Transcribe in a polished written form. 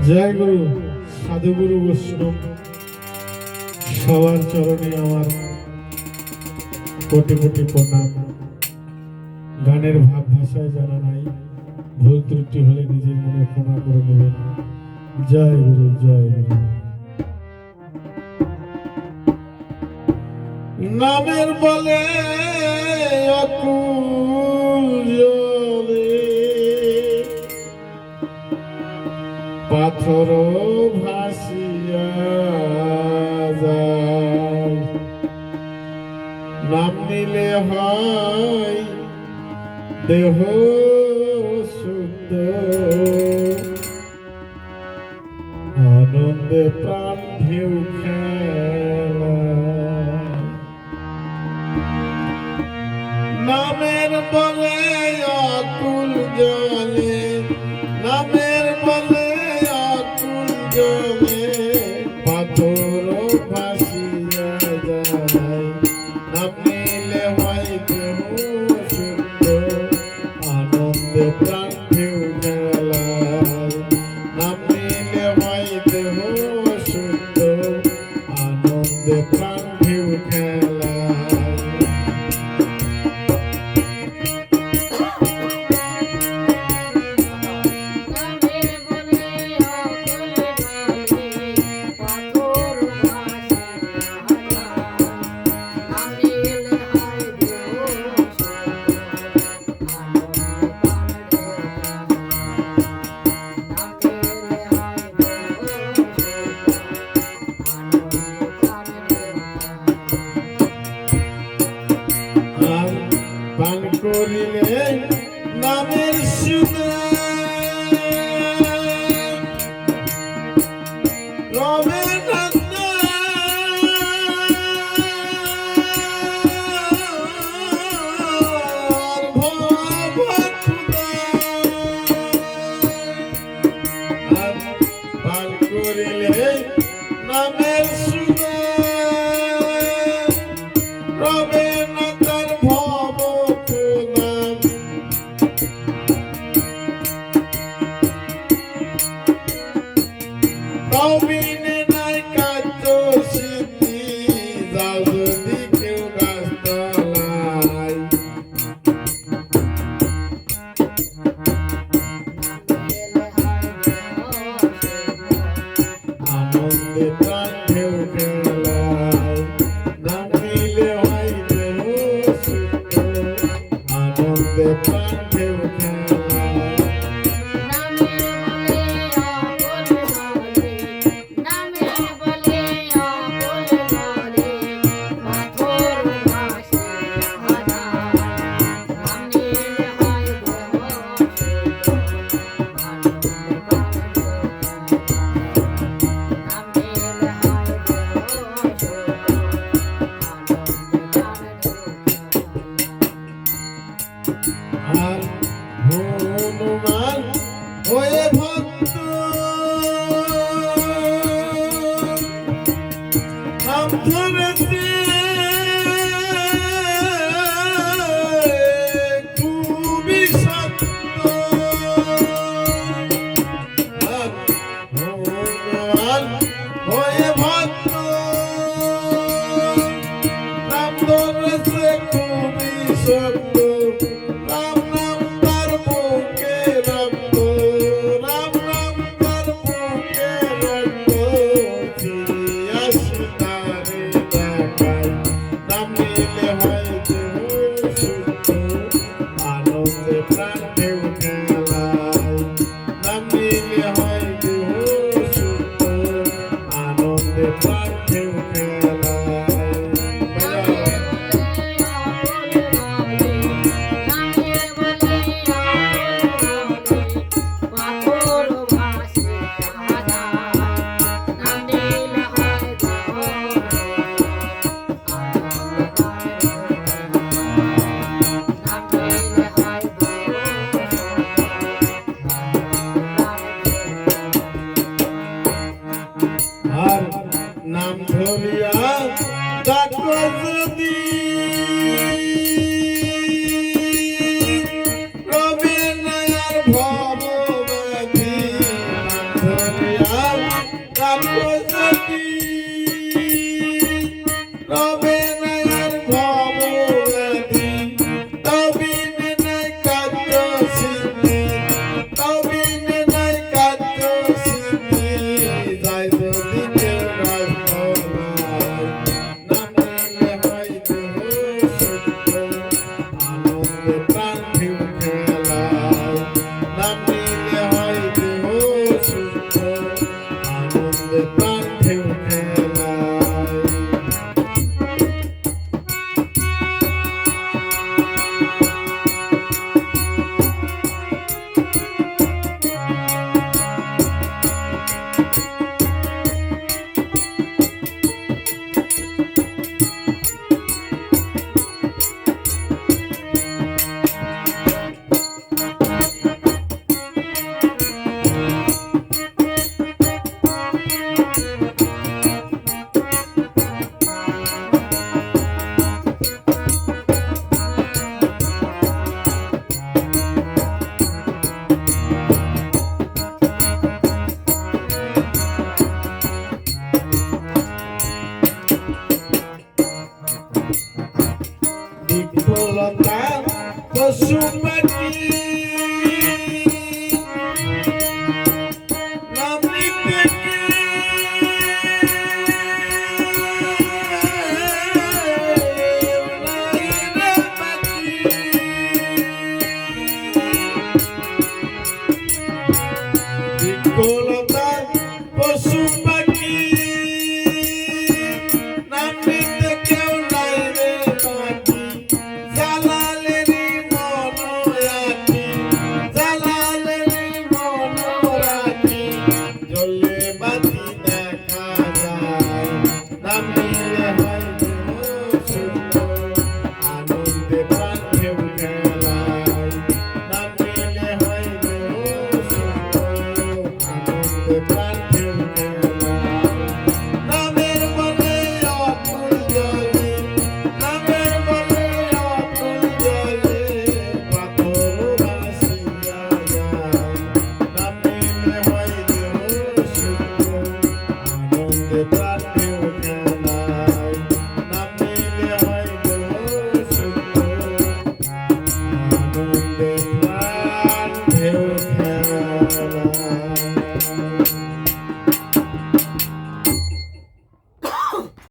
জয় গুরু, সাধুগুরু বৈষ্ণব সবার চরণে আমার কোটি কোটি প্রণাম। গানের ভাব ভাষায় জানা নাই, ভুল ত্রুটি হলে নিজের মনে ক্ষমা করে নেবেন। জয় গুরু, জয় গুরু। নামের বলে অকুল জলে পাথর ভাসিয়া যায়, নাম নিলে হয় দেহ শুদ্ধ, আনন্দে প্রাণ ঢেউ খেলা। নামের বলে অকুল জলে, নামের বলে অকুল জলে পাথর ভাসিয়া যায়, নাম নিলে হয় দেহ শুদ্ধ, আনন্দে প্রাণ ঢেউ খেলায়। নাম নিলে হয় দেহ শুদ্ধ, আনন্দে প্রাণ ঢেউ খেলায়। পান করিলে নামের সুদে রবে নন্দ, পান করিলে নামের সুদে রবে কবিনে নাই কার্য সিদ্ধি, যাও যদি কেউ গাছতলায়। আনন্দে প্রাণ ঢেউ খেলায়, নাম নিলে হয় দেহ শুদ্ধ, আনন্দে প্রাণ ঢেউ খেলায়। আর হনুমান হয়ে ভক্ত নাম ধরেছে খুবই সত্য। আর হনুমান হয়ে ভক্ত নাম ধরেছে খুবই সত্য, রাম নাম তার বুকে রক্ত, রাম নাম তার যদি রবে নায়ার ভবদি তবিনে নাই কাদ্য সিদ্ধি তবিনে নাই কাদ্য সিদ্ধি যাই যদি কেউ রাজনায় নামলে হয় দেহ সত্য আনন্দে প্রাণ ঢেউ খেলায় নামলে হয় দেহ সত্য আনন্দে প্রাণ ঢেউ খেলায় বিফলতা পশুপাখি নাম লিখতে বিফলতা